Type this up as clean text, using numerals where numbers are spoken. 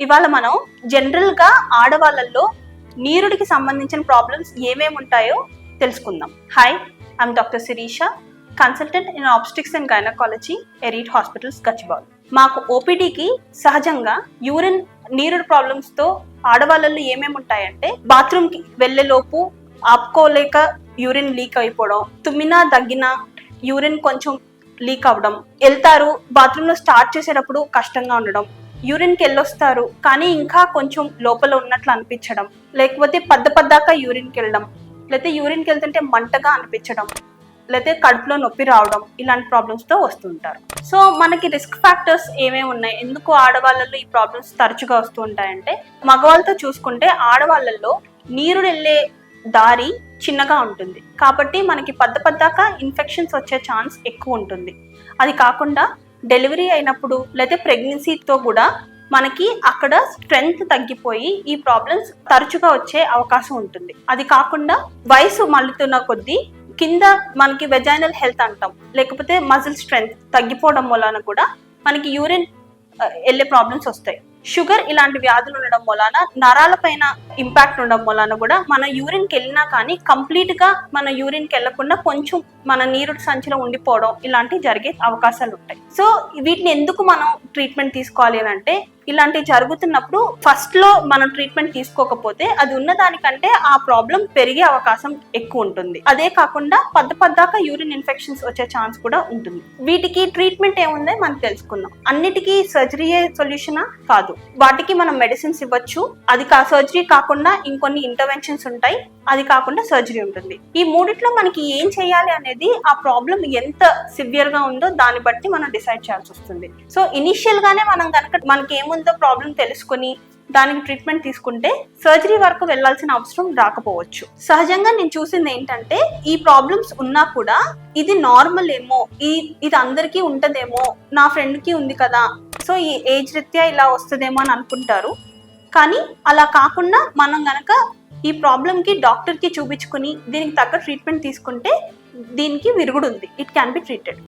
ఇవాళ మనం జనరల్ గా ఆడవాళ్ళల్లో నీరుడికి సంబంధించిన ప్రాబ్లమ్స్ ఏమేమి ఉంటాయో తెలుసుకుందాం. Hi, I'm doctor Sirisha, consultant in obstetrics and gynaecology, ఎరీట్ హాస్పిటల్స్, గచ్చిబౌలి. మాకు ఓపీడీకి సహజంగా యూరిన్ నీరుడు ప్రాబ్లమ్స్ తో ఆడవాళ్ళల్లో ఏమేమి ఉంటాయంటే, బాత్రూమ్ కి వెళ్లేలోపు ఆపుకోలేక యూరిన్ లీక్ అయిపోవడం, తుమ్మినా దగ్గినా యూరిన్ కొంచెం లీక్ అవ్వడం, వెళ్తారు బాత్రూమ్ లో స్టార్ట్ చేసేటప్పుడు కష్టంగా ఉండడం, యూరిన్కి వెళ్ళొస్తారు కానీ ఇంకా కొంచెం లోపల ఉన్నట్లు అనిపించడం, లేకపోతే పద్దాకా యూరిన్కి వెళ్ళడం, లేకపోతే యూరిన్కి వెళ్తుంటే మంటగా అనిపించడం, లేకపోతే కడుపులో నొప్పి రావడం, ఇలాంటి ప్రాబ్లమ్స్ తో వస్తుంటారు. సో మనకి రిస్క్ ఫ్యాక్టర్స్ ఏమేమి ఉన్నాయి, ఎందుకు ఆడవాళ్ళలో ఈ ప్రాబ్లమ్స్ తరచుగా వస్తూ ఉంటాయంటే, మగవాళ్ళతో చూసుకుంటే ఆడవాళ్ళల్లో నీరు వెళ్ళే దారి చిన్నగా ఉంటుంది కాబట్టి మనకి పద్దాకా ఇన్ఫెక్షన్స్ వచ్చే ఛాన్స్ ఎక్కువ ఉంటుంది. అది కాకుండా డెలివరీ అయినప్పుడు లేదా ప్రెగ్నెన్సీతో కూడా మనకి అక్కడ స్ట్రెంగ్త్ తగ్గిపోయి ఈ ప్రాబ్లమ్స్ తరచుగా వచ్చే అవకాశం ఉంటుంది. అది కాకుండా వయసు మళ్ళుతున్న కొద్దీ కింద మనకి వెజైనల్ హెల్త్ అంటాం, లేకపోతే మజిల్ స్ట్రెంగ్త్ తగ్గిపోవడం వలన కూడా మనకి యూరిన్ వెళ్ళే ప్రాబ్లమ్స్ వస్తాయి. షుగర్ ఇలాంటి వ్యాధులు ఉండడం వలన నరాల పైన ఇంపాక్ట్ ఉండడం వలన కూడా మన యూరిన్కి వెళ్ళినా కానీ కంప్లీట్ గా మన యూరిన్కి వెళ్లకుండా కొంచెం మన నీరు సంచిలో ఉండిపోవడం ఇలాంటివి జరిగే అవకాశాలు ఉంటాయి. సో వీటిని ఎందుకు మనం ట్రీట్మెంట్ తీసుకోవాలి అని అంటే, ఇలాంటివి జరుగుతున్నప్పుడు ఫస్ట్ లో మనం ట్రీట్మెంట్ తీసుకోకపోతే అది ఉన్నదానికంటే ఆ ప్రాబ్లం పెరిగే అవకాశం ఎక్కువ ఉంటుంది. అదే కాకుండా పద్దాకా యూరిన్ ఇన్ఫెక్షన్స్ వచ్చే ఛాన్స్ కూడా ఉంటుంది. వీటికి ట్రీట్మెంట్ ఏముందో మనం తెలుసుకుందాం. అన్నిటికీ సర్జరీయే సొల్యూషన్ కాదు, వాటికి మనం మెడిసిన్స్ ఇవ్వచ్చు. అది సర్జరీ కాకుండా ఇంకొన్ని ఇంటర్వెన్షన్స్ ఉంటాయి, అది కాకుండా సర్జరీ ఉంటుంది. ఈ మూడిట్లో మనకి ఏం చేయాలి అనేది ఆ ప్రాబ్లం ఎంత సివియర్ గా ఉందో దాన్ని బట్టి మనం డిసైడ్ చేయాల్సి వస్తుంది. సో ఇనిషియల్ గానే మనం కనుక మనకి ఏముందో ప్రాబ్లం తెలుసుకుని దానికి ట్రీట్మెంట్ తీసుకుంటే సర్జరీ వరకు వెళ్లాల్సిన అవసరం రాకపోవచ్చు. సహజంగా నేను చూసింది ఏంటంటే, ఈ ప్రాబ్లమ్స్ ఉన్నా కూడా ఇది నార్మల్ ఏమో, ఇది అందరికీ ఉంటదేమో, నా ఫ్రెండ్ కి ఉంది కదా, సో ఈ ఏజ్ రీత్యా ఇలా వస్తుందేమో అని అనుకుంటారు. కానీ అలా కాకుండా మనం గనక ఈ ప్రాబ్లమ్ కి డాక్టర్ కి చూపించుకుని దీనికి తగ్గ ట్రీట్మెంట్ తీసుకుంటే దీనికి విరుగుడు ఉంది. It can be treated.